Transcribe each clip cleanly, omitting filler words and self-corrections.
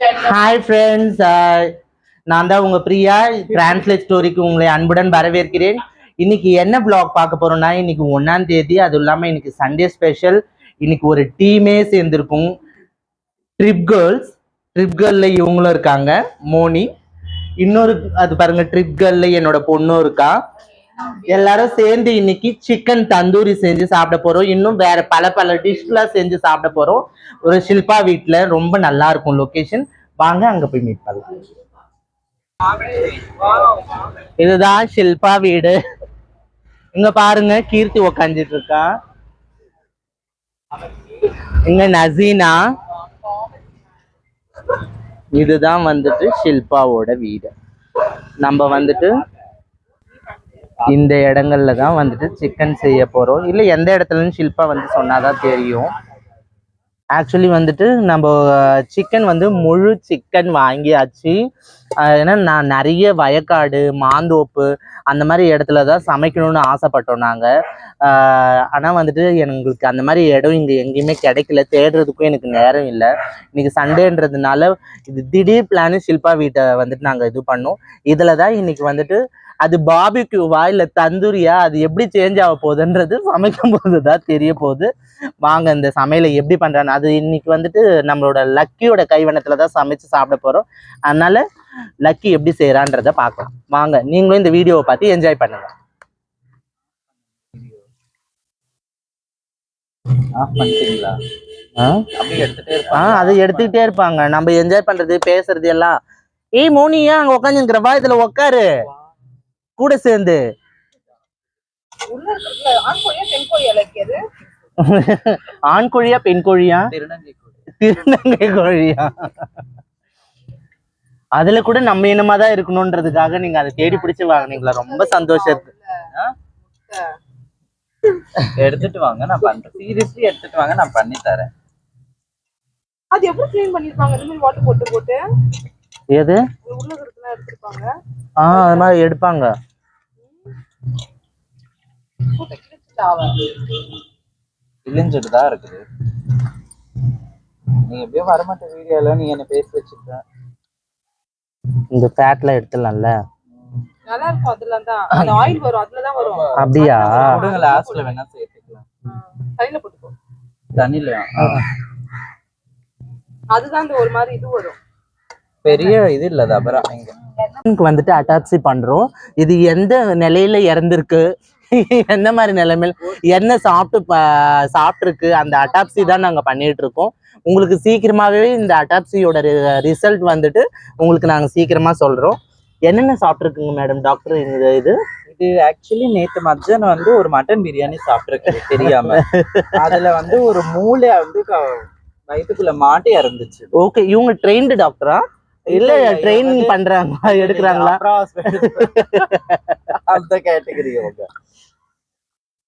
Hi friends, நான் தான் உங்க பிரியா. டிரான்ஸ்லேட் ஸ்டோரிக்கு உங்களை அன்புடன் வரவேற்கிறேன். இன்னைக்கு என்ன vlog பார்க்க போறோம்னா, இன்னைக்கு 1ஆம் தேதி, அதுவும் இல்லாமல் இன்னைக்கு சண்டே ஸ்பெஷல். இன்னைக்கு ஒரு டீமே சேர்ந்துருக்கும். ட்ரிப் கேர்ள்ல இவங்களும் இருக்காங்க, மோனி. இன்னொரு அது பாருங்க, ட்ரிப் கேர்ள்ல என்னோட பொண்ணும் இருக்கா. எல்லாரும் சேர்ந்து இன்னைக்கு சிக்கன் தந்தூரி செஞ்சு சாப்பிட போறோம். இன்னும் வேற பல பல டிஷ்லாம் செஞ்சு சாப்பிட போறோம். ஒரு ஷில்பா வீட்டுல ரொம்ப நல்லா இருக்கும் லொகேஷன். வாங்க அங்க போய் மீட் பண்ணலாம். இதுதான் ஷில்பா வீடு. இங்க பாருங்க, கீர்த்தி உக்காந்துட்டு இருக்கா. இங்க நசீனா. இதுதான் வந்துட்டு ஷில்பாவோட வீடு. நம்ம வந்துட்டு இந்த இடங்கள்ல தான் வந்துட்டு சிக்கன் செய்ய போறோம். இல்லை எந்த இடத்துலன்னு ஷில்பா வந்து சொன்னாதான் தெரியும். ஆக்சுவலி வந்துட்டு நம்ம சிக்கன் வந்து முழு சிக்கன் வாங்கியாச்சு. ஏன்னா நான் நிறைய வயக்காடு, மாந்தோப்பு அந்த மாதிரி இடத்துல தான் சமைக்கணும்னு ஆசைப்பட்டோம் நாங்கள். ஆனால் வந்துட்டு எங்களுக்கு அந்த மாதிரி இடம் இங்கே எங்கேயுமே கிடைக்கல. தேடுறதுக்கும் எனக்கு நேரம் இல்லை. இன்னைக்கு சண்டேன்றதுனால இது திடீர் பிளானு ஷில்பா வீட்டை வந்துட்டு நாங்கள் இது பண்ணோம். இதில் தான் இன்னைக்கு வந்துட்டு அது பாபிக்யூவா இல்லை தந்தூரியா, அது எப்படி சேஞ்ச் ஆக போகுதுன்றது சமைக்கும் போது தான் தெரிய போகுது. வாங்க இந்த சமையலை எப்படி பண்றான்னு. அது இன்னைக்கு வந்துட்டு நம்மளோட லக்கியோட கைவண்ணத்துல தான் சமைச்சு சாப்பிட போறோம். அதனால லக்கி எப்படி செய்யறான்றத பார்க்கலாம். வாங்க நீங்களும் இந்த வீடியோவை பார்த்து என்ஜாய் பண்ணுங்க. அதை எடுத்துக்கிட்டே இருப்பாங்க. நம்ம என்ஜாய் பண்றது, பேசுறது எல்லாம். ஏய் மோனியா, அங்க உட்காந்துங்கிறவா, இதுல உட்காரு கூட சேர்ந்து. ஆண் கோழியா பெண் கோழியா? திருநங்கை கோழியா? அதுல கூட நம்ம என்னமாதான் இருக்கணும்ன்றதுக்காக நீங்க அதை தேடி பிடிச்சு வாங்கினீங்களா? ரொம்ப சந்தோஷம் இருக்கு. எடுத்துட்டு வாங்க, நான் பண்றேன். சீரியஸ்லி எடுத்துட்டு வாங்க, நான் பண்ணி தரேன். அது எப்படி க்ளீன் பண்ணிருப்பாங்க? இந்த மாதிரி வாட்டர் போட்டு போட்டு எது உள்ள இருக்குனா எடுத்துப்பாங்க. அது மாதிரி எடுப்பாங்க. இழிஞ்சிட்டு தான் இருக்குது. நீ எப்படியோ வரமாட்ட வீடியோல, நீ என்ன பேசி வச்சிருக்க. இந்த ஃபேட்ல எடுத்துடலாம்ல, நல்லா இருக்கும். அதுல தான் அந்த ஆயில் வரும், அதுல தான் வரும். அப்படியா? கொடுங்க, லாஸ்ட்ல வேணா சேர்த்துக்கலாம். தண்ணில போட்டுக்கோ. தண்ணில அதுதான் அந்த ஒரு மாதிரி இது வரும். பெரிய இது இல்ல அப்புறம் இங்க வந்துட்டு அட்டாச்சி பண்றோம். இது எந்த நிலையில இறந்துருக்கு, எந்த மாதிரி நிலைமையில என்ன சாப்பிட்டுருக்கு, அந்த அட்டாப்சி தான் நாங்க பண்ணிட்டு இருக்கோம். உங்களுக்கு சீக்கிரமாவே இந்த அட்டாப்சியோட ரிசல்ட் வந்துட்டு உங்களுக்கு நாங்க சீக்கிரமா சொல்றோம். என்னென்ன சாப்பிட்டுருக்குங்க மேடம் டாக்டர்? இது ஆக்சுவலி நேத்து மத்தியானம் வந்து ஒரு மட்டன் பிரியாணி சாப்பிட்டுருக்கு தெரியாம. அதுல வந்து ஒரு மூளை வந்து வயிற்றுக்குள்ள மாட்டி இறந்துச்சு. ஓகே, இவங்க ட்ரெயின்டு டாக்டரா இல்ல ட்ரெயினிங் பண்றாங்களா, எடுக்கிறாங்களா? அந்த கேட்டகரி.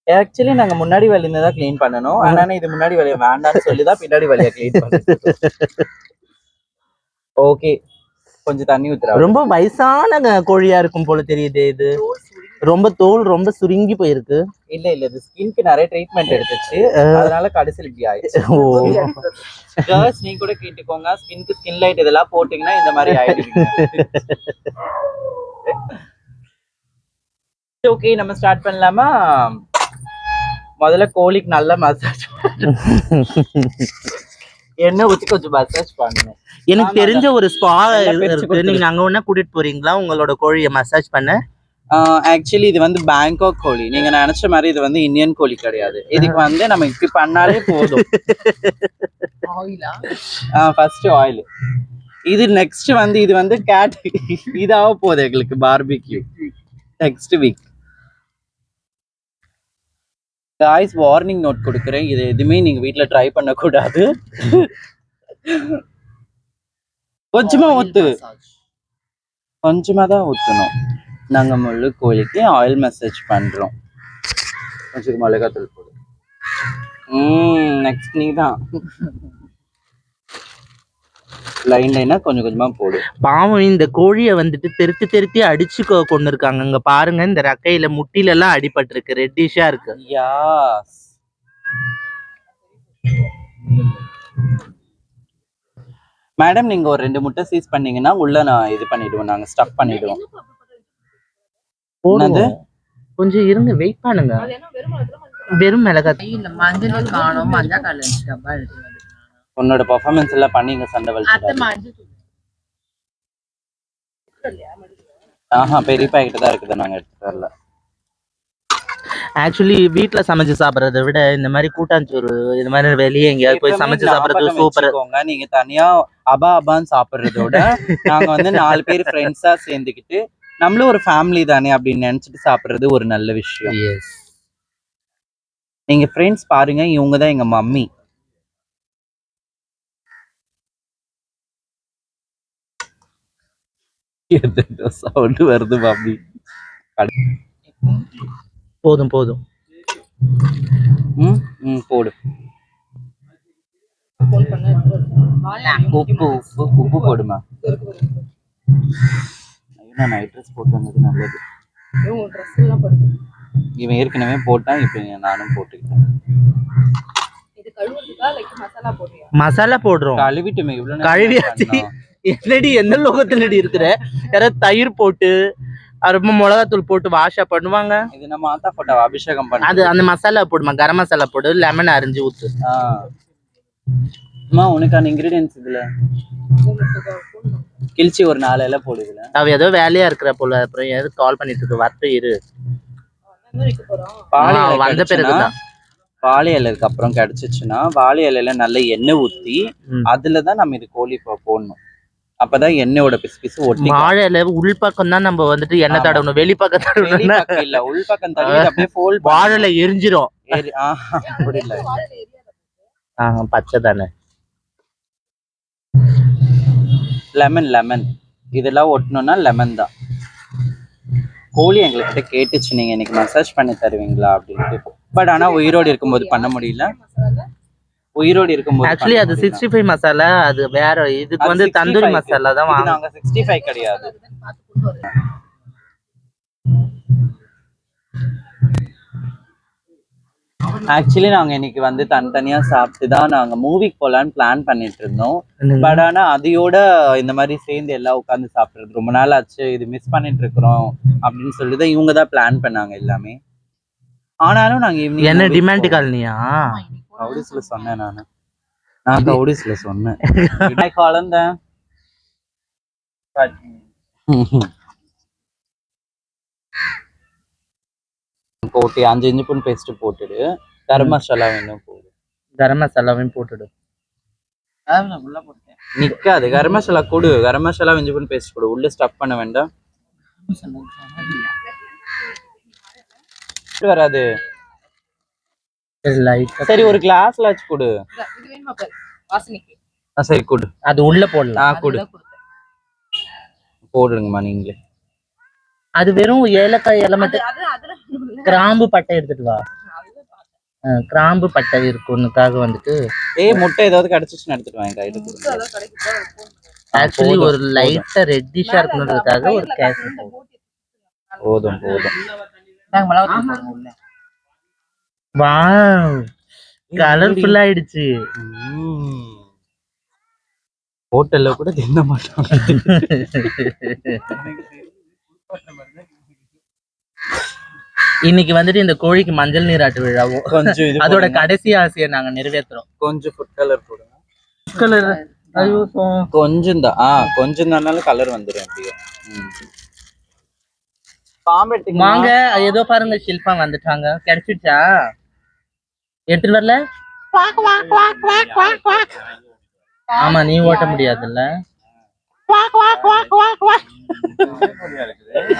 ஆக்சுவலி நாங்க முன்னாடி வலியில தான் கிளீன் பண்ணணும். ஆனா இது முன்னாடி வலிய வேண்டாம்னு சொல்லிதான் பின்னாடி வலியா கிளீன் பண்ணோம். ஓகே, கொஞ்சம் தண்ணி ஊத்துறா. ரொம்ப வயசான கோழியா இருக்கும் போல தெரியுது. இது ரொம்ப தோல் ரொம்ப சுருங்கி போயிருக்கு. இல்ல இது ஸ்கின்க்கு நிறைய ட்ரீட்மெண்ட் எடுத்துச்சு, அதனால கடைசியில் இப்படி ஆயிடுச்சு. கேர்ள்ஸ் நீங்க கூட கேட்டுக்கோங்க, ஸ்கின்க்கு ஸ்கின் லைட் இதெல்லாம் போட்டீங்கன்னா இந்த மாதிரி ஆயிடுவீங்க. ஓகே, நம்ம ஸ்டார்ட் பண்ணலாமா? முதல்ல கோழிக்கு நல்லா மசாஜ் என்ன ஊத்தி கொஞ்சம் மசாஜ் பண்ணணும். எனக்கு தெரிஞ்ச ஒரு ஸ்பா இருக்கு, நீங்க அங்க ஒண்ணா கூட்டிட்டு போறீங்களா உங்களோட கோழியை மசாஜ் பண்ண? ஆக்சுவலி இது வந்து பேங்காக் கோழி. நீங்க நினைச்ச மாதிரி இது வந்து இந்தியன் கோழி கிடையாது. இதுக்கு வந்து நம்ம இப்படி பண்ணாலே போதும். First oil. இது நெக்ஸ்ட் வந்து இது வந்து கேட் இதாக போகுது எங்களுக்கு barbecue next week. Guys, warning note கொடுக்குறேன், இது எதுவுமே நீங்க வீட்டுல ட்ரை பண்ணக்கூடாது. கொஞ்சமா ஊத்து, கொஞ்சமா தான் ஊத்தணும். நாங்க முழு கோழிக்கு ஆயில் மசாஜ் பண்றோம். கொஞ்சம் மிளகாத்தூள் போடு. நெக்ஸ்ட் நீ தான் லைனா கொஞ்சம் கொஞ்சமா போடு. பாவம், இந்த கோழியை வந்துட்டு தெருத்தி அடிச்சு கொண்டு இருக்காங்க. இங்க பாருங்க, இந்த ரக்கையில முட்டில எல்லாம் அடிபட்டு இருக்கு, ரெட்டிஷா இருக்கு. மேடம் நீங்க ஒரு 2 முட்டை சீஸ் பண்ணீங்கன்னா உள்ள நான் இது பண்ணிடுவோம், நாங்க ஸ்டஃப் பண்ணிடுவோம். என்னது? போடுவோம். கொஞ்சம் இருங்க, வெயிட் பண்ணுங்க. அது என்ன வெறும் மிளகாய் மஞ்சள் வெறும் மிளகாய். இல்ல மஞ்சள் காணும் மஞ்சள் கலர் டப்பா எடுத்து உன்னோட பெர்ஃபார்மன்ஸ் எல்லாம் பண்ணி இங்க சண்டை அத்தை வலிச்சு. மஞ்சள் இல்லையா மஞ்சள்? ஆஹா, பெரிய பாக்கெட் தான் இருக்குது, நாங்க எடுத்துட்டு வரல. ஆக்சுவலி வீட்ல சமைச்சு சாப்பிடுறதை விட இந்த மாதிரி கூட்டாஞ்சோறு இந்த மாதிரி வெளியே எங்கேயாவது போய் சமைச்சு சாப்பிடுறது சூப்பர். நீங்க தனியா அபான்னு சாப்பிடுறதோட நாங்க வந்து 4 பேர் ஃப்ரெண்ட்ஸா சேர்ந்துக்கிட்டு நம்மளும் ஒரு ஃபேமிலி தானே அப்படின்னு நினைச்சிட்டு சாப்பிடுறது ஒரு நல்ல விஷயம். எஸ். நீங்க ஃப்ரெண்ட்ஸ் பாருங்க, இவங்க தான் எங்க மம்மி. சவுண்ட் வருது மம்மி. போதும் போதும். போடு. ஃபோன் பண்ண உப்பு போடுமா. நான் நைட் ட்ரெஸ் போட்டு வந்தது நல்லது. இவங்க ட்ரெஸ் எல்லாம் படுது. இவன் ஏற்கனவே போட்டான், இப்போ நானும் போட்டுக்கிட்டேன். இது கழுவுறதுக்கா லைக் மசாலா போடுறியா? மசாலா போடுறோம். கழுவிட்டுமே இவ்வளவு கழுவியாச்சு. என்னடி எந்த லோகத்துலடி இருக்கிற? யாராவது தயிர் போட்டு ரொம்ப மிளகாத்தூள் போட்டு வாஷா பண்ணுவாங்க. இது நம்ம ஆத்தா போட்டோ அபிஷேகம் பண்ண. அது அந்த மசாலா போடுமா, கரம் மசாலா போடு, லெமன் அரிஞ்சு ஊத்து. அம்மா உனக்கான இன்கிரீடியன்ஸ் இதுல கிழிச்சி ஒரு 4 இலை போடுதுல. அவ ஏதோ வேலையா இருக்கிற போல, அப்புறம் எது கால் பண்ணிட்டு இருக்கு, வரட்டு இரு. வந்த பிறகுதான். வாழை இலைக்கு அப்புறம் கிடைச்சிச்சுன்னா வாழை இலையில நல்ல எண்ணெய் ஊத்தி அதுலதான் நம்ம இது கோழி போடணும். அப்பதான் எண்ணெயோட பிசு ஒட்டி. வாழை இலை உள்பக்கம் தான் நம்ம வந்துட்டு எண்ணெய் தடவணும், வெளிப்பக்கம் தடவணும் இல்ல. உள்பக்கம் தடவி அப்படியே ஃபோல்ட். வாழை இலை எரிஞ்சிரும். அப்படி இல்ல. பச்சை தானே. லெமன் இதெல்லாம் ஒட்டணும்னா லெமன் தான். கோழி எங்ககிட்ட கேட்டுச்சு, நீங்க இன்னைக்கு மசாஜ் பண்ணி தருவீங்களா அப்படின்ட்டு. பட் ஆனா உயிரோடு இருக்கும்போது பண்ண முடியல. உயிரோடு இருக்கும்போது ஆக்சுவலி அது 65 மசாலா, அது வேற. இதுக்கு வந்து தந்தூரி மசாலா தான் வாங்க. நாங்க 65 கிடையாது. ஆக்சுவலி நாங்க இன்னைக்கு வந்து தனித்தனியா சாப்பிட்டு தான் நாங்க மூவிக்கு போலான்னு பிளான் பண்ணிட்டு இருந்தோம். பட் ஆனா அதையோட இந்த மாதிரி சேர்ந்து எல்லாம் உட்காந்து சாப்பிடுறது ரொம்ப நாள் ஆச்சு, இது மிஸ் பண்ணிட்டு இருக்கிறோம் அப்படின்னு சொல்லிதான் இவங்க தான் பிளான் பண்ணாங்க எல்லாமே. ஆனாலும் நாங்க ஈவினிங் என்ன டிமாண்ட் காலனியா கவுடிஸ்ல சொன்னேன். நான் கவுடிஸ்ல சொன்னேன். குழந்தை போட்டு 5 இஞ்சி பூண்டு பேஸ்ட் போட்டுடு. கரம் மசாலா வேணும் போடு. கரம் மசாலாவையும் போட்டுடு. நிக்காது. கரம் மசாலா கொடு. கரம் மசாலா இஞ்சி பூண்டு பேஸ்ட் கொடு. உள்ள ஸ்டஃப் பண்ண வேண்டாம். வராது. சரி ஒரு கிளாஸ்ல வச்சு கொடு. இது வேணுமா பாரு வாசனைக்கு. சரி கொடு. அது உள்ள போடலாம். கொடு. போடுங்கம்மா நீங்களே. அது வெறும் ஏலக்காய் இலை மட்டும். கிராம்பு பட்டை எடுத்துட்டு வா. கிராம்பு பட்டை இருக்குன்னுக்காக வந்துட்டு. முட்டை ஏதாவது கிடைச்சிச்சுன்னு எடுத்துட்டு வாங்க. ஆக்சுவலி ஒரு லைட்டா ரெட்டிஷா இருக்கணுன்றதுக்காக ஒரு கேஸ் போதும். வாவ், கலர்ஃபுல் ஆயிடுச்சு. ஹோட்டல்ல கூட தின்ன மாட்டோம். இன்னைக்கு வந்துட்டு இந்த கோழிக்கு மஞ்சள் நீராட்டு விழாவும் கொஞ்சம் அதோட கடைசி ஆசையை நாங்க நிறைவேற்றுறோம். கொஞ்சம் ஃபுட் கலர் போடுங்க. கலர் கொஞ்சம் தான். கொஞ்சம் தானாலும் கலர் வந்துடும். அப்படியே பாம்பெடுத்து வாங்க. ஏதோ பாருங்க, ஷில்பா வந்துட்டாங்க. கிடைச்சிடுச்சா? எடுத்துட்டு வரல. ஆமா, நீ ஓட்ட முடியாதுல்ல.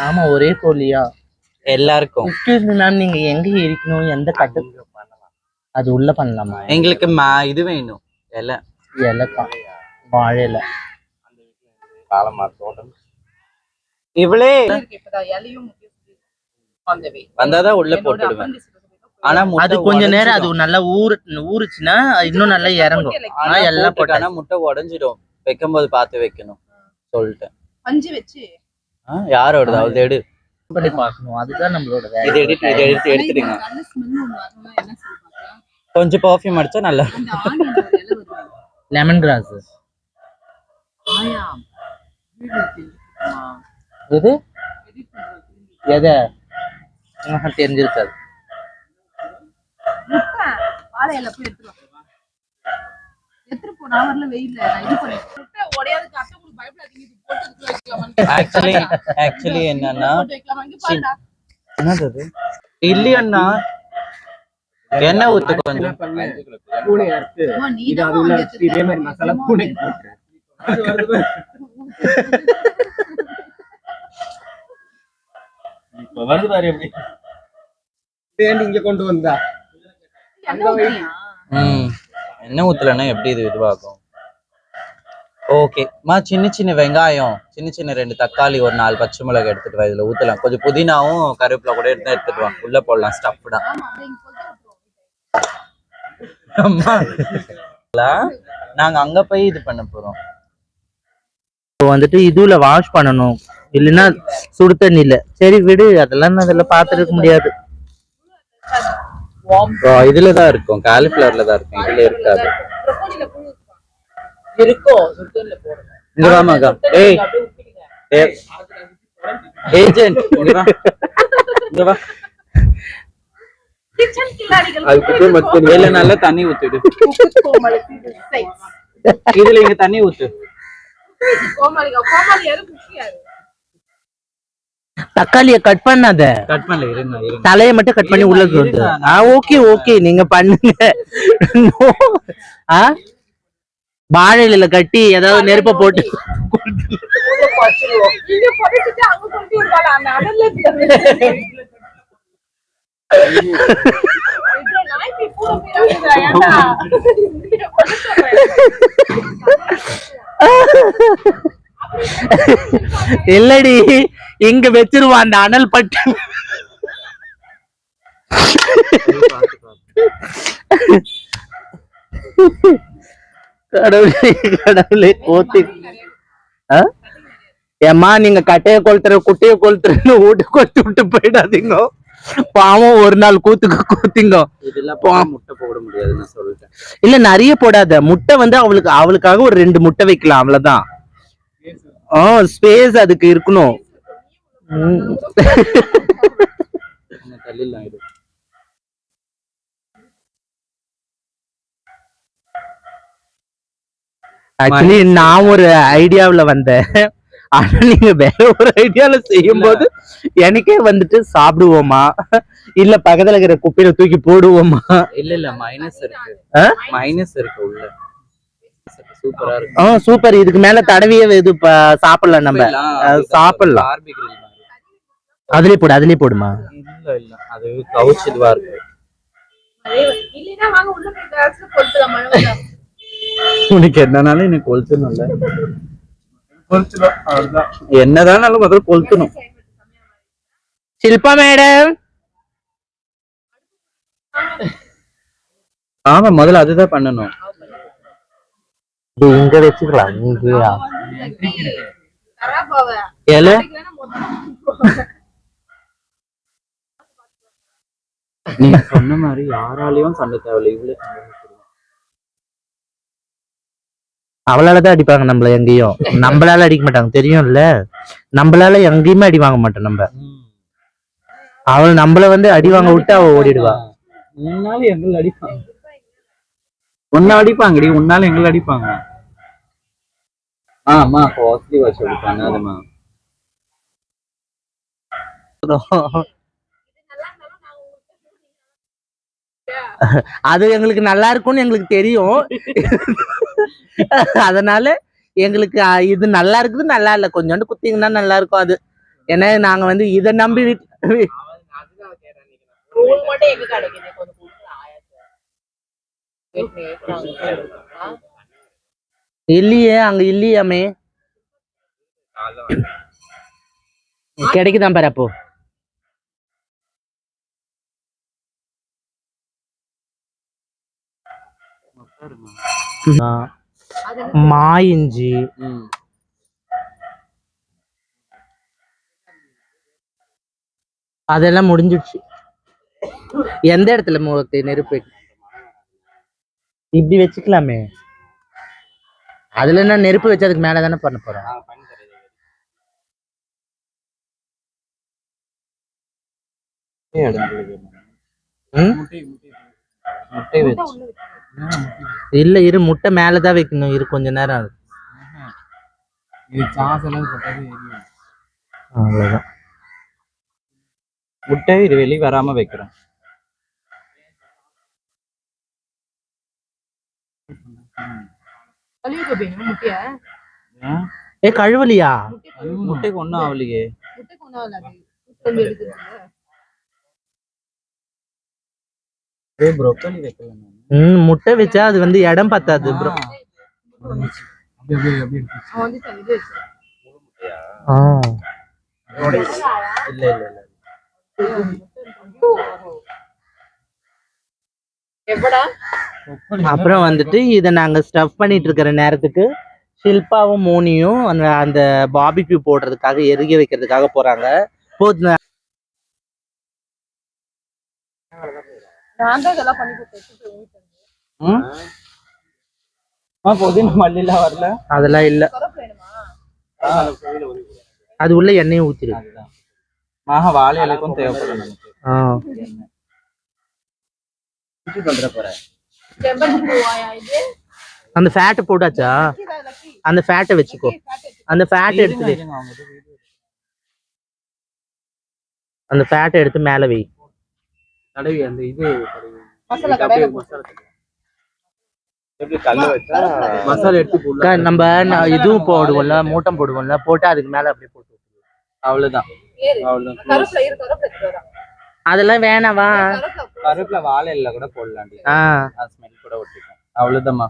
ஆமா, ஒரே கோழியா எல்லாருக்கும். எக்ஸ்கியூஸ் மீ மேம், நீங்க எங்க இருக்கணும், எந்த கட்டு அது உள்ள பண்ணலாமா? எங்களுக்கு இது வேணும். இலை வாழை இலை. இவளே இலையும் வந்தாதான் உள்ள போட்டுடுவேன். ஆனா அது கொஞ்ச நேரம் அது நல்லா ஊறுச்சுன்னா இன்னும் நல்லா இறங்கும். எல்லாம் போட்டானா முட்டை உடைஞ்சிடும். வைக்கும் போது பார்த்து வைக்கணும் சொல்லிட்டேன். பஞ்சு வச்சு யாரோட அவள் எடு பண்ணி பார்க்கணும். அதுதான் நம்மளோட வேலை. இதை எடுத்துடுங்க. கொஞ்சம் பர்ஃபியூம் அடிச்சா நல்லா. லெமன் கிராஸ் ஆயா வீடு தெரிஞ்சுக்குமா எது எதை தெரிஞ்சிருக்காது. வாழையில போய் எடுத்துட்டு போனா வரல வெயில்ல நான் இது பண்ணி முட்டை உடையாதுக்கு அத்தை உங்களுக்கு பயப்படாதீங்க இது போட்டு இதுக்குள்ள வைக்கலாமான்னு ஆக்சுவலி என்னன்னா போட்டு வைக்கலாமா இங்க பாருடா என்னது அது? இல்லையண்ணா எண்ணெய் ஊத்து கொஞ்சம். நீ தான் இதே மாதிரி மசாலா பூனை இப்ப வருது பாரு எப்படி தேண்டி இங்க கொண்டு வந்தா எண்ணெய் ஊத்தலன்னா எப்படி இது இதுவாகும்? ஓகே மா, சின்ன சின்ன வெங்காயம், சின்ன சின்ன 2 தக்காளி, ஒரு 4 பச்சை மிளகாய் எடுத்துட்டு வா. இதுல ஊத்தலாம். கொஞ்சம் புதினாவும் கருவேப்பிலை கூட எடுத்துட்டு வா. உள்ள போடலாம் ஸ்டஃப்டா. நாங்க அங்க போய் இது பண்ண போறோம். இப்போ வந்துட்டு இதுல வாஷ் பண்ணணும், இல்லைன்னா சுடு தண்ணி இல்ல. சரி விடு, அதெல்லாம் அதெல்லாம் பாத்துருக்க முடியாது. இதுலதான் இருக்கும், காலிஃபிளவர்ல தான் இருக்கும், இதுல இருக்காது. இருக்கும் சுத்தல்ல போடுங்க. இங்க வாமாக்கா. ஏய் ஏஜென்ட் இங்க வா. இங்க வா. கிச்சன் கில்லாடிகள் அதுக்கு மத்த வேலை நல்லா தண்ணி ஊத்திடு. இதுல இங்க தண்ணி ஊத்து. கோமாளி யாரு குஷி யாரு தக்காளிய கட் பண்ணாத, கட் பண்ணல, இருங்க இருங்க. தலையை மட்டும் கட் பண்ணி உள்ள போடு. ஓகே ஓகே, நீங்க பண்ணுங்க. வாழையில கட்டி ஏதாவது நெருப்ப போட்டு இங்க போட்டுட்டு அங்க கொண்டு வருவாளா அந்த அடல்ல நாய்க்கு பூரா போயிடுறா ஏண்டா இல்லடி, இங்க வச்சிருவான் அந்த அனல் பட்டு. கடவுளே கடவுளே கோத்தி. ஏம்மா, நீங்க கட்டைய கொளுத்துற குட்டைய கொளுத்துறன்னு வீட்டு கொளுத்து விட்டு போயிடாதீங்க. பாவம், ஒரு நாள் கூத்துக்கு கூத்திங்க. இதெல்லாம் முட்டை போட முடியாது நான் சொல்லிட்டேன். இல்ல நிறைய போடாத. முட்டை வந்து அவளுக்காக ஒரு 2 முட்டை வைக்கலாம், அவ்வளவுதான். ஸ்பேஸ் அதுக்கு இருக்கணும். ஆக்சுவலி நான் ஒரு ஐடியாவுல வந்தேன், ஆனா நீங்க வேற ஒரு ஐடியால செய்யும் போது எனக்கே வந்துட்டு சாப்பிடுவோமா இல்ல பக்கத்துல இருக்கிற குப்பையில தூக்கி போடுவோமா? இல்ல மைனஸ் இருக்கு, மைனஸ் இருக்கு உள்ள. சூப்பரா இருக்கு. சூப்பர். இதுக்கு மேல தடவியே இது சாப்பிடலாம், நம்ம சாப்பிடலாம். அதுலயே போடுமா? இல்ல இல்ல, அது கவுச் இதுவா இருக்கு. இல்லனா வாங்க உள்ள போய் கிளாஸ்ல கொளுத்தலாம் மழை. உனக்கு என்னனாலும் எனக்கு கொளுத்தணும் இல்ல, கொளுத்துறோம் அவ்வளவுதான். என்னதானாலும் முதல்ல கொளுத்தணும். ஷில்பா மேடம், ஆமா முதல்ல அதுதான் பண்ணணும். இங்க வச்சுக்கலாம். இங்கயா தராபாவ ஏல நீ சொன்ன மாதிரி யாராலையும் சண்டை தேவையில்லை, இவ்வளவு சண்டை. அவளாலதான் அடிப்பாங்க நம்மள. எங்கேயும் நம்மளால அடிக்க மாட்டாங்க, தெரியும்ல. நம்மளால எங்கேயுமே அடி வாங்க மாட்டோம் நம்ம. அவள் நம்மள வந்து அடி வாங்க விட்டு அவ ஓடிடுவா. உன்னால எங்களை அடிப்பாங்க, உன்ன அடிப்பாங்கடி, உன்னால எங்களை அடிப்பாங்க. ஆமா காஸ்ட்லி வச்சு அடிப்பாங்க. அதுமா அது எங்களுக்கு நல்லா இருக்கும்னு எங்களுக்கு தெரியும். அதனால எங்களுக்கு இது நல்லா இருக்குது, நல்லா இல்ல கொஞ்சோண்டு குத்திங்கன்னா நல்லா இருக்கும். அது ஏன்னா நாங்க வந்து இதை நம்பி மட்டும் எங்க கிடைக்குது கொஞ்சம் இல்லையே, அங்க இல்லையாமே. கிடைக்குதான் பாரு. அப்போ மாயிஞ்சி அதெல்லாம் முடிஞ்சிடுச்சு. எந்த இடத்துல நெருப்பு இப்படி வச்சுக்கலாமே. அதுல என்ன நெருப்பு வச்சு அதுக்கு மேல தானே பண்ண போறோம். பண்ணி தரேன். ம்? முட்டை வச்சு இல்ல இரு, முட்டை மேலதான் வைக்கணும். இரு கொஞ்ச நேரம் ஆகும். இது சாஸ் எல்லாம் போட்டது எரியும். அவ்வளவுதான். முட்டை இது வெளியே வராம வைக்கிறோம். கழுவி போப்பீங்க முட்டையா? ஏ கழுவலியா? முட்டைக்கு ஒண்ணும் ஆகலையே. முட்டைக்கு ஒன்றும் ஆகல. அது எடுத்துருங்க. ப்ரோக்கோலி வைக்கலாம். முட்டை வச்சா அது வந்து இடம் பத்தாது ப்ரோ. அப்படியே அப்படியே அவன் வந்து இது இல்ல இல்ல இல்ல எப்படா அப்புறம் வந்துட்டு இதை நாங்க ஸ்டஃப் பண்ணிட்டு இருக்கிற நேரத்துக்கு ஷில்பாவும் மோனியும் அந்த அந்த பாபிக்யூ போடுறதுக்காக எருகி வைக்கிறதுக்காக போறாங்க. போது நான் தான் இதெல்லாம் பண்ணி கொடுத்தேன். புதினா மல்லிலாம் வரல. அதெல்லாம் இல்ல, கருப்பு வேணுமா? அது உள்ள எண்ணெயும் ஊத்திரு. வாழை இலைக்கும் தேவைப்படும் நமக்கு. செம்பருத்தி பூவாயா இது? அந்த ஃபேட்டை போட்டாச்சா? அந்த ஃபேட்டை வச்சுக்கோ. அந்த ஃபேட்டை எடுத்து வை. அந்த ஃபேட்டை எடுத்து மேல வை. தடவி அந்த இது மசாலா கடையில மசாலா எடுத்து போடலாம். நம்ம இதுவும் போடுவோம்ல, மூட்டம் போடுவோம்ல, போட்டு அதுக்கு மேல அப்படியே போட்டு. அவ்வளவுதான். ஏறு. அவ்வளவுதான். கருப்புல இரு, கருப்புல எடுத்துட்டு வரேன். அதெல்லாம் வேணாவா? கருப்புல வாழை இலை கூட போடலாம். ஸ்மெல் கூட ஒட்டிக்கும். அவ்வளவுதாம்மா.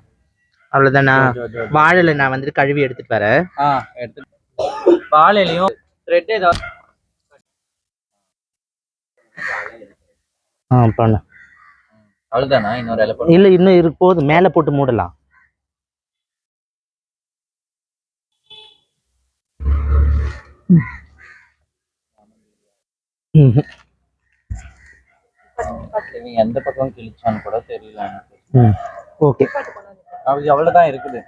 அவ்வளவுதானா? வாழைல நான் வந்துட்டு கழுவி எடுத்துட்டு வரேன். எடுத்து வாழை இலையும் த்ரெட் ஏதாவது பண்ண. அவ்வளவுதானா? இன்னொரு இலை போடு. இல்ல இன்னும் இருக்கு, போதும். மேல போட்டு மூடலாம். எந்த பக்கம் கிழிச்சான்னு கூட தெரியல எனக்கு. ஓகே, அவ்வளவுதான் இருக்குது.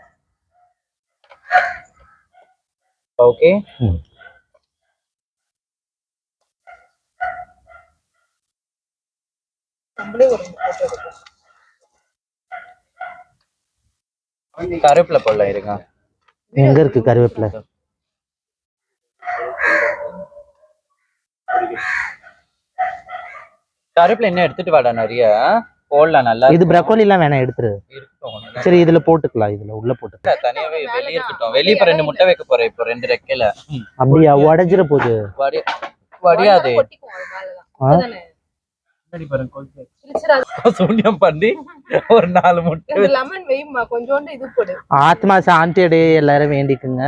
ஓகே. கருவேப்பிலை போடலாம். இருங்க, எங்க இருக்கு கருவேப்பிலை? கருவேப்பிலை என்ன எடுத்துட்டு வாடா, நிறைய போடலாம். நல்லா இது ப்ரோக்கோலி எல்லாம் வேணாம், எடுத்துரு. இருக்கட்டும். சரி இதுல போட்டுக்கலாம், இதுல உள்ள போட்டு. தனியாவே வெளியே இருக்கட்டும். வெளியே இப்ப 2 முட்டை வைக்க போறேன். இப்போ 2 ரெக்கையில. அப்படியா? உடஞ்சிட போகுது. வடியாது. கொட்டிக்கும் அது மேலலாம். அதானே? சூன்யம் பண்ணி ஒரு 4 முட்டை இந்த லெமன் வெயிமா, கொஞ்சோண்டு இது போடு. ஆத்மா சாந்தியடே எல்லாரும் வேண்டிக்குங்க.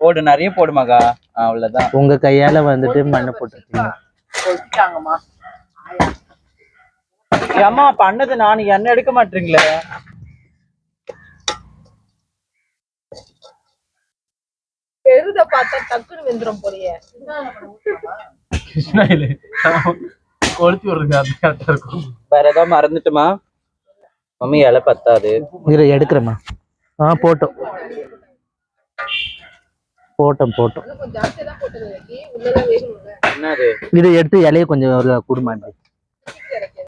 போடு, நிறைய போடு மகா. அவ்வளவுதான். உங்க கையால வந்துட்டு மண்ணை போட்டுருக்கீங்க. கொட்டிட்டாங்கம்மா. அம்மா பண்ணது நான், என்ன எடுக்க மாட்டீங்களே? பெருத பார்த்தா டக்குன்னு வெந்துரும் போறியே. கொளுத்தி விடுறது அது கரெக்டா இருக்கும். வேற ஏதாவது மறந்துட்டுமா? மம்மி இலை பத்தாது. இதை எடுக்கிறேம்மா. போட்டோம் போட்டோம் போட்டோம். கொஞ்சம் ஜாஸ்தியா தான் போட்டது. உள்ளதான் வேணும்ல. என்னது? இதை எடுத்து இலையை கொஞ்சம் குடுமாண்டி.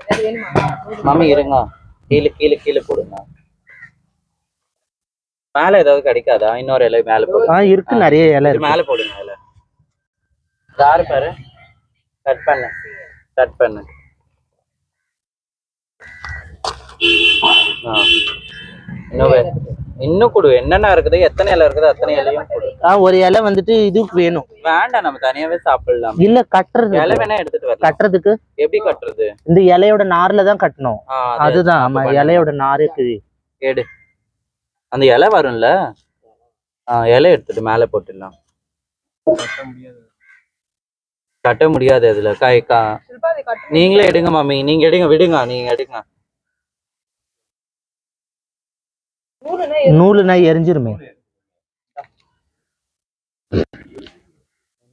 அது வேணுமா? மம்மி இருங்க, கீழே கீழே கீழே போடுங்க. மேல ஏதாவது கிடைக்காதா? இன்னொரு இலை மேல போடுங்க. இருக்கு, நிறைய இலை இது இருக்கு. மேல போடுங்க. இலை யாரு பாரு. கட் பண்ணு, கட் பண்ணு. இன்னும் கொடு. என்னென்ன இருக்குது, எத்தனை இலை இருக்குது, அத்தனை இலையும் கொடு. ஒரு இலை வந்துட்டு இதுக்கு வேணும். வேண்டாம், நம்ம தனியாவே சாப்பிடலாம். இல்ல கட்டுறது, இலை வேணா எடுத்துட்டு வரலாம். கட்டுறதுக்கு எப்படி கட்டுறது? இந்த இலையோட நார்ல தான் கட்டணும். அதுதான் ஆமா, இலையோட நாரே கிழி. எடு. அந்த இலை வரும்ல, இலை எடுத்துட்டு மேல போட்டுடலாம். கட்ட முடியாது அதுல. நீங்களே எடுங்க மாமி, நீங்க எடுங்க. விடுங்க, நீங்க எடுங்க. நூலுனா எரிஞ்சிருமே.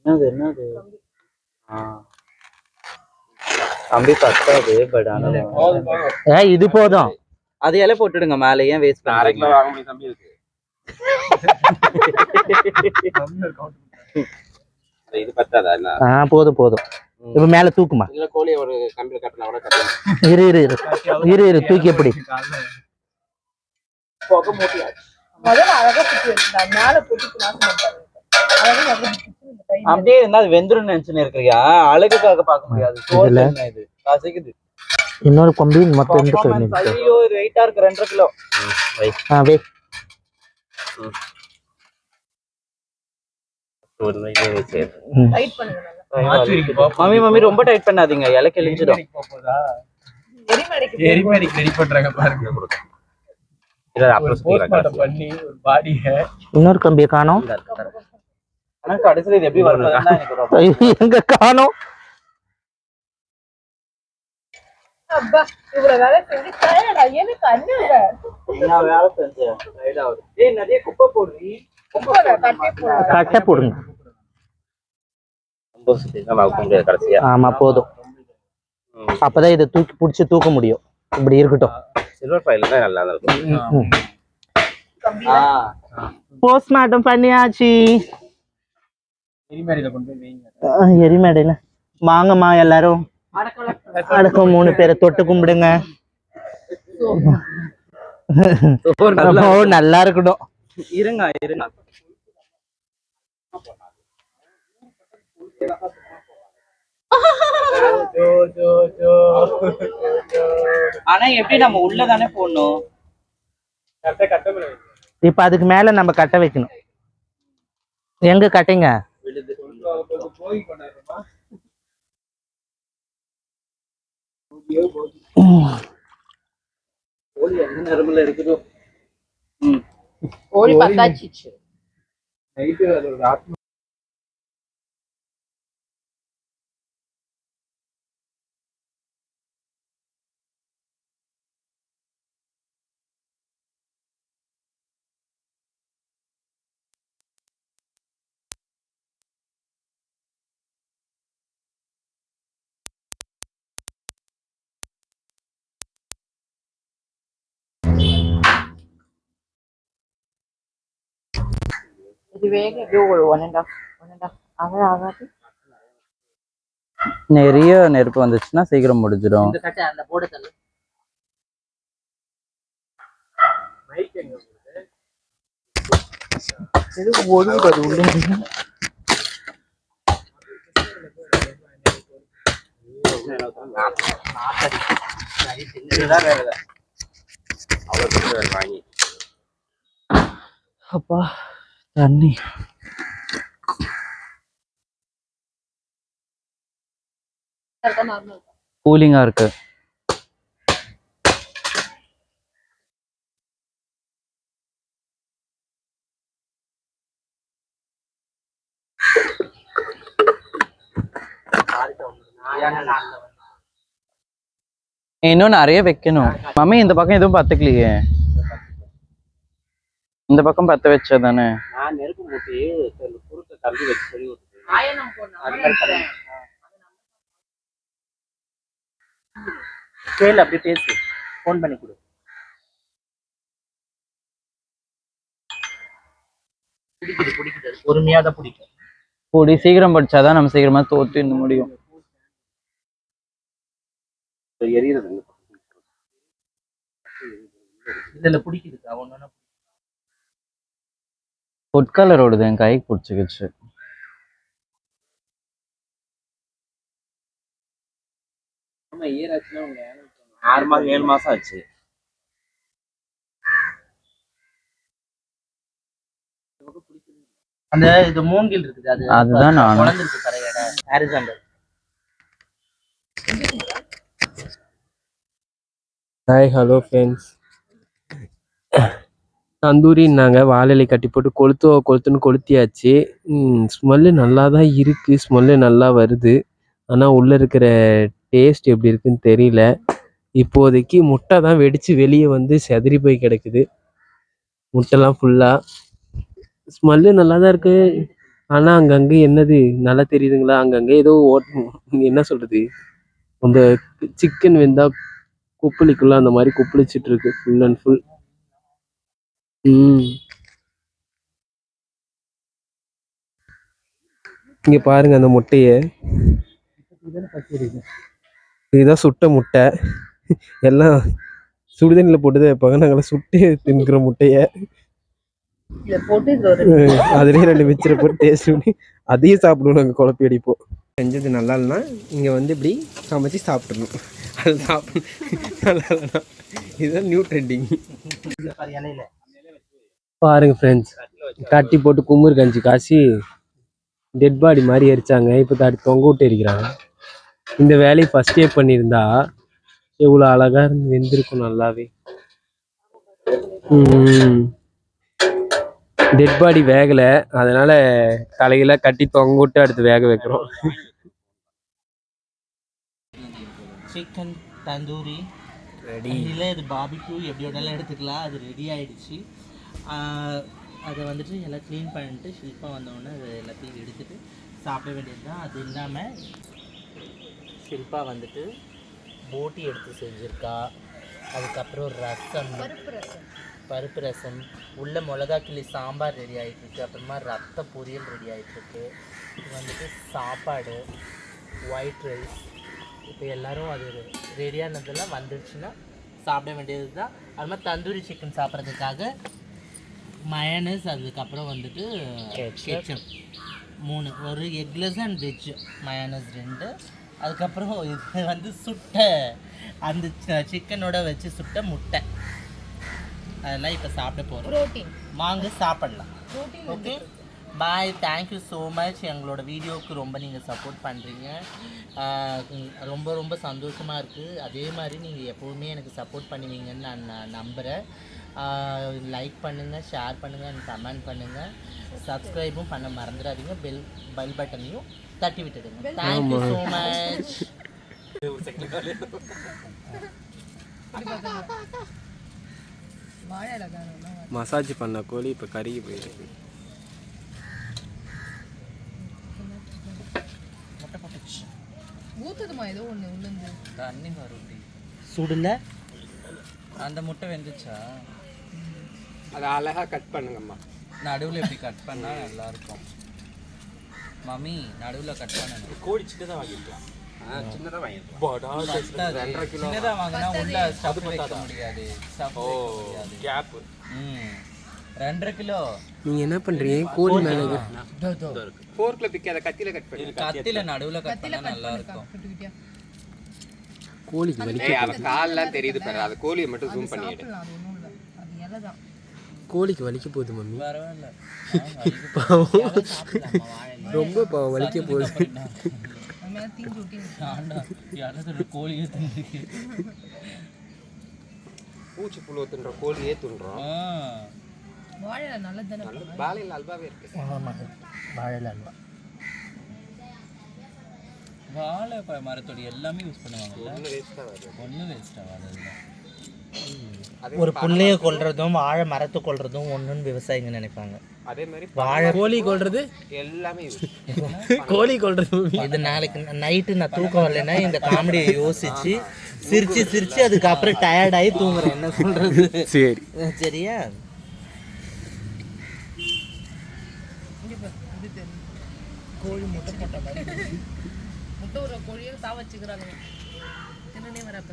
என்னது என்னது? கம்பி பத்தாது. பட் ஆனா இது போதும். அது இலை போட்டுடுங்க மேல. ஏன் வேஸ்ட் அரை கிலோ வாங்க முடியும் தம்பி. இருக்கு இது பத்தாதா என்ன? போதும் போதும். இப்ப மேல தூக்குமா. இதுல கோழி ஒரு கம்பியில கட்டலாம் கூட கட்டலாம். இரு தூக்கி எப்படி புகை மூட்டியாச்சு. முதல்ல அழகா சுத்தி வச்சுட்டான். மேல போட்டு நாசம் பண்ணிட்டாரு. அழகா நல்லா சுத்தி இந்த கை அப்படியே இருந்தா அது வெந்துரும் நினைச்சுன்னு இருக்கிறியா? அழகுக்காக பார்க்க முடியாது. சோறு என்ன இது காசிக்குது. இன்னொரு கம்பி மொத்தம் எந்த கம்பி? ஐயோ இது வெயிட்டா இருக்கு 2.5 கிலோ. வை டைட் பண்ணுங்க நல்லா. மம்மி ரொம்ப டைட் பண்ணாதீங்க, இலை கிழிஞ்சிடும். எரிமலைக்கு எரிமேடிக்கு ரெடி பண்றாங்க பாருங்க. இல்ல அப்புறம் போஸ்ட்மார்ட்டம் பண்ணி ஒரு பாடியை இன்னொரு கம்பியை காணோம். ஆனா கடைசியில இது எப்படி வருதுன்னு எனக்கு ரொம்ப எங்க காணோம். அப்பா இவ்வளவு வேலை செஞ்சு டயர்டா எனக்கு அண்ணுங்க. என்ன வேலை செஞ்சேன் ரைட் ஆகுது. ஏய் நிறைய குப்பை போடுறீ. கட்டை போடுங்க. ரொம்ப சுத்திதான் வைக்க முடியாது கடைசியா. ஆமா போதும். அப்பதான் இதை தூக்க முடியும். இப்படி இருக்கட்டும். சில்வர் ஃபைல் தான் நல்லா இருக்கும். போஸ்ட்மார்ட்டம் பண்ணியாச்சு. எரிமேடியில கொண்டு போய் வைங்க. எரிமேடையில வாங்கம்மா எல்லாரும். அடக்கம் 3 பேரை தொட்டு கும்பிடுங்க. நல்லா இருக்கட்டும். இருங்க ஆனா எப்படி நம்ம உள்ளதானே போடணும். இப்ப அதுக்கு மேல நம்ம கட்டை வைக்கணும். எங்க கட்டைங்க? கோழி என்ன நரம்புல இருக்குதோ. கோழி பத்தாச்சு. நைட்டு அது ஒரு ஆத்மா. இது வேக எப்படியோ ஒரு 1.5 hour ஆகாது. நிறைய நெருப்பு வந்துச்சுன்னா சீக்கிரம் முடிஞ்சிடும். இந்த கட்டை அந்த போட தள்ளு. இது ஒழுங்குது உள்ள. வாங்கி அப்பா தண்ணி. கூலிங்கா இருக்கு. இன்னும் நிறைய வைக்கணும். மம்மி இந்த பக்கம் எதுவும் பத்துக்கலையே. இந்த பக்கம் பத்த வச்சதானே. நான் நெருப்பு மூட்டி குறுக்க கம்பி வச்சு சொல்லி ஆயனம் போடணும். கேளு அப்படி பேசு. ஃபோன் பண்ணி கொடு. பிடிக்குது பொறுமையா தான் பிடிக்கும். கூடி சீக்கிரம் படிச்சாதான் நம்ம சீக்கிரமா தோத்து இன்னும் முடியும். எரியுது. இதுல பிடிக்குது. அவன் ஃபுட் கலர் ஓடுது, என் கைக்கு பிடிச்சிக்கிச்சு. ஆமா இயர் ஆச்சுன்னா 6 மாசம் 7 மாசம் ஆச்சு. அந்த இது மூங்கில் இருக்குது. அதுதான் நான் குழந்தைக்கு கரையட ஹாரிசாண்டல். Hi hello friends. தந்தூரின்னாங்க, வாழலை கட்டி போட்டு கொளுத்துன்னு கொளுத்தியாச்சு. ஸ்மெல்லு நல்லா தான் இருக்குது, ஸ்மெல்லு நல்லா வருது. ஆனால் உள்ளே இருக்கிற டேஸ்ட் எப்படி இருக்குன்னு தெரியல. இப்போதைக்கு முட்டை தான் வெடித்து வெளியே வந்து செதறி போய் கிடக்குது. முட்டைலாம் ஃபுல்லாக ஸ்மெல்லு நல்லா தான் இருக்குது. ஆனால் அங்கங்கே என்னது நல்லா தெரியுதுங்களா, அங்கங்கே ஏதோ என்ன சொல்கிறது, அந்த சிக்கன் வெந்தால் கொப்பளிக்குள்ள அந்த மாதிரி கொப்பளிச்சிட்டு இருக்கு ஃபுல் அண்ட் ஃபுல். இங்கே பாருங்க அந்த முட்டையை, இதுதான் சுட்ட முட்டை. எல்லாம் சுடுதண்ணியில் போட்டு தான் வைப்பாங்க, நாங்களாம் சுட்டு தின்னுக்கிற முட்டையை. இதை போட்டு இதில் அதுலேயே 2 மிச்சரை போட்டு டேஸ்ட் பண்ணி அதையும் சாப்பிடுவோம். நாங்கள் குழப்பி அடிப்போம். செஞ்சது நல்லா இல்லைன்னா இங்கே வந்து இப்படி சமைச்சு சாப்பிட்றணும். அது சாப்பிடணும் நல்லா இல்லைன்னா. இதுதான் நியூ ட்ரெண்டிங். பாருங்க ஃப்ரெண்ட்ஸ், கட்டி போட்டு குமுறு கஞ்சி காசி டெட் பாடி மாதிரி எரிச்சாங்க. இப்போ தாடி தொங்க விட்டு எரிக்கிறாங்க. இந்த வேலையை ஃபஸ்ட்டே பண்ணியிருந்தா எவ்வளோ அழகாக இருந்து வெந்திருக்கும் நல்லாவே. டெட் பாடி வேகலை, அதனால தலையில கட்டி தொங்க விட்டு அடுத்து வேக வைக்கிறோம். Chicken tandoori ready. இல்லை இது பாபிக்யூ எப்படி வேணாலும் எடுத்துக்கலாம். அது ரெடி ஆகிடுச்சு. அதை வந்துட்டு எல்லாம் க்ளீன் பண்ணிட்டு ஷில்பா வந்தோடனே அதை எல்லாத்தையும் எடுத்துகிட்டு சாப்பிட வேண்டியது தான். அது இல்லாமல் ஷில்பா வந்துட்டு போட்டி எடுத்து செஞ்சுருக்கா. அதுக்கப்புறம் ரசம், பருப்பு ரசம், உள்ள மிளகா கிளி சாம்பார் ரெடி ஆகிட்டுருக்கு. அப்புறமா ரத்த பொரியல் ரெடி ஆகிட்டுருக்கு. இது வந்துட்டு சாப்பாடு, ஒயிட் ரைஸ். இப்போ எல்லோரும் அது ரெடியானதெல்லாம் வந்துடுச்சுன்னா சாப்பிட வேண்டியது தான். அது மாதிரி தந்தூரி சிக்கன் சாப்பிட்றதுக்காக மயனஸ், அதுக்கப்புறம் வந்துட்டு கெச்சப் 3, ஒரு எக்லெஸ் அண்ட் வெஜ் மயனஸ் 2. அதுக்கப்புறம் இது வந்து சுட்ட அந்த சிக்கனோட வச்சு சுட்ட முட்டை. அதெல்லாம் இப்போ சாப்பிட போகிறோம். வாங்க சாப்பிடலாம். Okay, bye. Thank you so much. எங்களோட வீடியோவுக்கு ரொம்ப நீங்கள் சப்போர்ட் பண்ணுறீங்க. ரொம்ப ரொம்ப சந்தோஷமாக இருக்குது. அதே மாதிரி நீங்கள் எப்போவுமே எனக்கு சப்போர்ட் பண்ணுவீங்கன்னு நான் நம்புகிறேன். லைக் பண்ணுங்கள், ஷேர் பண்ணுங்கள் அண்ட் கமெண்ட் பண்ணுங்கள். சப்ஸ்கிரைபும் பண்ண மறந்துடாதீங்க. பெல் பட்டனையும் தட்டி விட்டுடுங்க. Thank you so much. மசாஜ் பண்ண கோழி இப்போ கருகி போயிருக்கு. ஊத்துதுமா ஏதோ ஒன்று உள்ளுந்து தண்ணி வரும். சுடல அந்த முட்டை வெந்துச்சா? அதை அழகாக கட் பண்ணுங்கம்மா. நடுவில் எப்படி கட் பண்ணால் நல்லாயிருக்கும் மம்மி? நடுவில் கட் பண்ணணும். கோழி சின்னதாக வாங்கிக்கலாம். சின்னதாக வாங்கிக்கலாம். சின்னதாக வாங்கினா உள்ள ஸ்டஃப் வைக்க முடியாது. Cap 2.5 kilo. நீங்கள் என்ன பண்ணுறீங்க? கோழி மேலே ஃபோர்க்கில் பிக்காத, கத்தியில் கட் பண்ணி. கத்தியில் நடுவில் கட் பண்ணால் நல்லாயிருக்கும். கோழிக்கு வலிக்க அவன் கால்லாம் தெரியுது பாரு, அது கோழியை மட்டும் ஜூம் பண்ணிடு. அது ஒன்றும் இல்லை, அது இலை தான். கோழிக்கு வலிக்க போகுது மம்மி. பரவாயில்ல, ரொம்ப வலிக்க போகுது. மேலே தீஞ்சு விட்டு கோழியே தின்னு பூச்சி புழு தின்ற கோழியே தின்றோம். வாழை நல்லது தானே. வாழையில் அல்வாவே இருக்கு. வாழைல அல்வா, வாழை மரத்தோட எல்லாமே யூஸ் பண்ணுவாங்கல்ல. ஒன்றும் வேஸ்ட்டாக வருது. ஒன்றும் வேஸ்ட் ஆகாது. ஒரு புள்ளைய கொல்றதும் வாழை மரத்தை கொல்றதும் ஒன்றுன்னு விவசாயிங்க நினைப்பாங்க. அதே மாதிரி வாழை கோழி கொல்றது எல்லாமே கோழி கொல்றது. இது நாளைக்கு நைட்டு நான் தூக்கம் வரலைன்னா இந்த காமெடியை யோசிச்சு சிரிச்சு சிரிச்சு அதுக்கப்புறம் டயர்டாகி தூங்குறேன். என்ன சொல்றது? சரி சரியா? கோழி முட்டை போட்ட மாதிரி முட்டை ஒரு கோழியை வச்சுக்கிறாங்க. என்னன்னே வரப்ப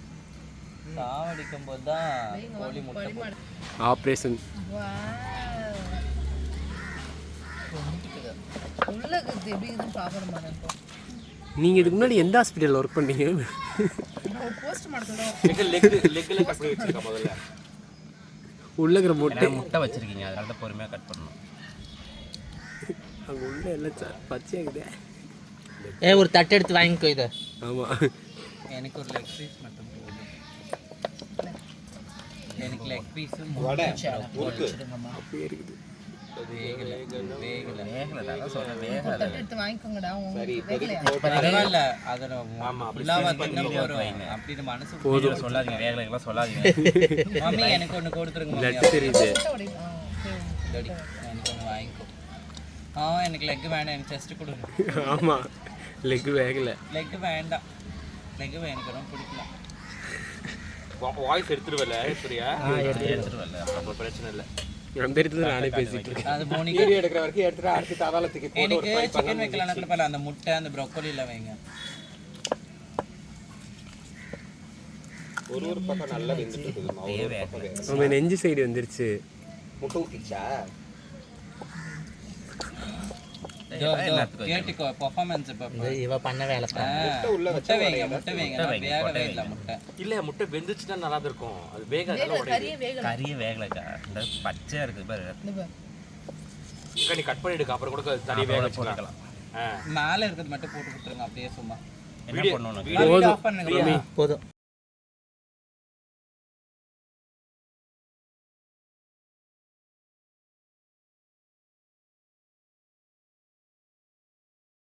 சாவடிக்கும் போது தான் கோழி முட்டை ஆப்ரேஷன். உள்ள எப்படி இருக்குன்னு பார்க்கணுமா? நீங்கள் இதுக்கு முன்னாடி எந்த ஹாஸ்பிட்டலில் ஒர்க் பண்ணீங்க? போஸ்ட் மார்ட்டத்தில் லெக்கில் கட் பண்ணி வச்சிருக்கா. முதல்ல உள்ளகிற முட்டை வச்சிருக்கீங்க, அதனால தான் பொறுமையாக கட் பண்ணணும். அங்கே உள்ள எல்லாம் பச்சையாகுதே. ஒரு தட்டு எடுத்து வாங்கிக்கோ இதை. ஆமாம், எனக்கு ஒரு லெக் பீஸ் மட்டும் போதும். எனக்கு லெக் பீஸும் அப்படியே இருக்குது. எடுத்து வாங்கிக்கோங்கடா. பரவாயில்ல, அதை அப்படின்னு மனசு போதும். சொல்லாதீங்க, வேகலாம் சொல்லாதீங்க. மம்மி எனக்கு ஒன்று கொடுத்துருங்க. தெரியுது, எனக்கு ஒன்று வாங்கிக்கோ. எனக்கு லெக் வேண்டாம், எனக்கு செஸ்ட் கொடுங்க. ஆமாம், லெக் வேகலை. லெக் வேண்டாம், லெக் எனக்கு ரொம்ப பிடிக்கல. வாய்ஸ் எடுத்துருவல, சரியா? எடுத்துருவல, அப்போ பிரச்சனை இல்லை. அந்த இடத்துல நானே பேசிட்டு இருக்கேன். அது மோனிகா வீடியோ எடுக்கிற வரைக்கும் எடுத்துட்டு அடுத்து தாதாளத்துக்கு போட்டு ஒரு எனக்கு fry சிக்கன் பண்ணலாம். வைக்கலாம் கூட பரவாயில்ல, அந்த முட்டை அந்த ப்ரோக்கோலியில் வைங்க. ஒரு பக்கம் நல்லா வெந்துட்டு இருக்குதுமா. ஒரு பக்கம் வேக. நம்ம நெஞ்சு சைடு வந்துருச்சு. முட்டை ஊத்திச்சா? கேட்டுக்கோ பெர்ஃபார்மன்ஸ் இப்போ இவ பண்ண வேலை உள்ள முட்டை வைங்க, முட்டை வைங்க. நான் வேகவே இல்லை முட்டை. இல்ல முட்டை வெந்துச்சுன்னா நல்லா தான் இருக்கும். அது வேகாதனால உடையுது. கறியே வேகல. கறியே வேகலக்கா. இந்த பச்சையா இருக்கு பாரு. இந்த பாரு. அக்கா, நீ கட் பண்ணிடுக்க அப்புறம் கூட தனி வேக வச்சுக்கலாம். மேலே இருக்கிறது மட்டும் போட்டு கொடுத்துருங்க அப்படியே சும்மா. என்ன பண்ணணும்? வீடியோ ஆஃப் பண்ணுங்க. போதும்